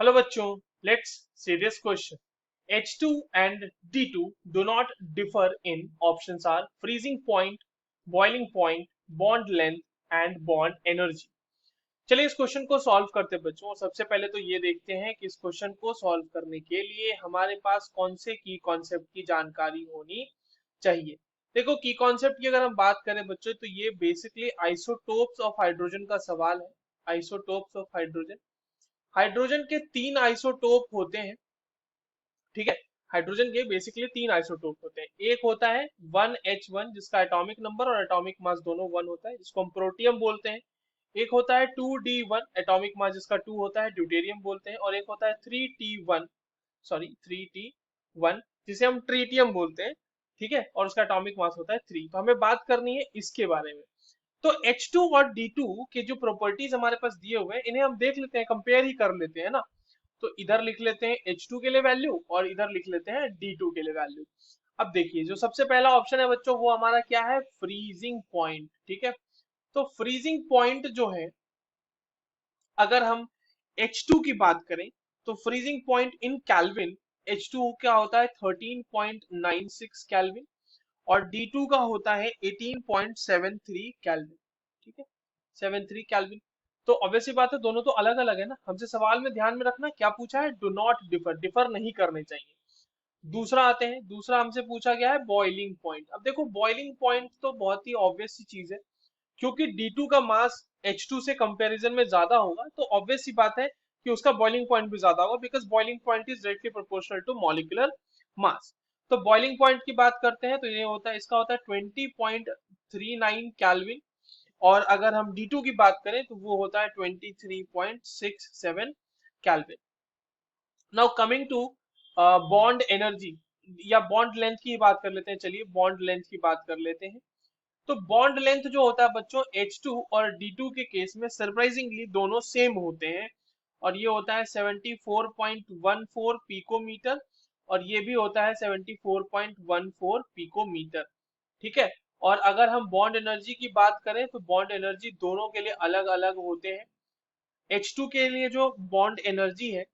Hello बच्चों, let's see this question. H2 and D2 do not differ in options are freezing point, boiling point, bond length and bond energy. चलिए इस question को solve करते हैं बच्चों. और सबसे पहले तो ये देखते हैं कि इस क्वेश्चन को सॉल्व करने के लिए हमारे पास कौन से की कॉन्सेप्ट की जानकारी होनी चाहिए. देखो, की कॉन्सेप्ट की अगर हम बात करें बच्चों तो ये बेसिकली आइसोटोप्स ऑफ हाइड्रोजन का सवाल है. Isotopes of hydrogen. हाइड्रोजन के तीन आइसोटोप होते हैं. ठीक है. हाइड्रोजन के बेसिकली तीन आइसोटोप होते हैं. एक होता है 1H1 जिसका एटॉमिक नंबर और एटॉमिक मास दोनों 1 होता है, जिसको हम प्रोटियम बोलते हैं. एक होता है 2D1 एटॉमिक मास जिसका 2 होता है, ड्यूटेरियम बोलते हैं. और एक होता है 3T1 जिसे हम ट्रीटियम बोलते हैं. ठीक है. और उसका एटॉमिक मास होता है 3. तो हमें बात करनी है इसके बारे में. तो H2 और D2 के जो प्रॉपर्टीज हमारे पास दिए हुए हैं इन्हें हम देख लेते हैं, कंपेयर ही कर लेते हैं ना. तो इधर लिख लेते हैं H2 के लिए वैल्यू और इधर लिख लेते हैं D2 के लिए वैल्यू. अब देखिए, जो सबसे पहला ऑप्शन है बच्चों वो हमारा क्या है, फ्रीजिंग पॉइंट. ठीक है. तो फ्रीजिंग पॉइंट जो है, अगर हम H2 की बात करें तो freezing point in kelvin H2 क्या होता है 13.96 कैल्विन और D2 का होता है 18.73 कैल्विन. ठीक है. 73 कैल्विन. तो ऑब्वियसली बात है, दोनों तो अलग अलग है ना. हमसे सवाल में ध्यान में रखना क्या पूछा है, डू नॉट डिफर, डिफर नहीं करने चाहिए. दूसरा आते हैं, दूसरा हमसे पूछा गया है बॉइलिंग पॉइंट. अब देखो, बॉइलिंग पॉइंट तो बहुत ही ऑब्वियस सी चीज है, क्योंकि D2 का मास H2 से कंपैरिजन में ज्यादा होगा तो ऑब्वियस सी बात है कि उसका बॉइलिंग पॉइंट भी ज्यादा होगा, because boiling point is directly proportional to molecular mass. तो बॉइलिंग पॉइंट की बात करते हैं तो ये होता है, इसका होता है 20.39 कैल्विन. और अगर हम D2 की बात करें तो वो होता है 23.67 kelvin. Now coming to bond energy या बॉन्ड लेंथ की बात कर लेते हैं. चलिए बॉन्ड लेंथ की बात कर लेते हैं. तो बॉन्ड लेंथ जो होता है बच्चों H2 और D2 के केस में सरप्राइजिंगली दोनों सेम होते हैं. और ये होता है 74.14 पिकोमीटर और ये भी होता है 74.14 पिकोमीटर. ठीक है. और अगर हम बॉन्ड एनर्जी की बात करें तो बॉन्ड एनर्जी दोनों के लिए अलग अलग होते हैं. H2 के लिए जो बॉन्ड एनर्जी है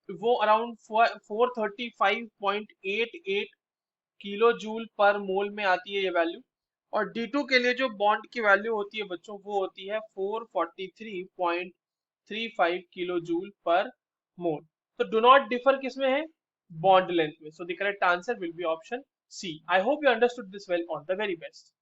वो अराउंड 435.88 किलो जूल पर मोल में आती है ये वैल्यू. और D2 के लिए जो बॉन्ड की वैल्यू होती है बच्चों वो होती है 443.35 किलो जूल पर मोल. तो डू नॉट डिफर किसमें है, बॉन्ड लेंथ में. So the correct answer will be option C. I hope you understood this well. All the very best.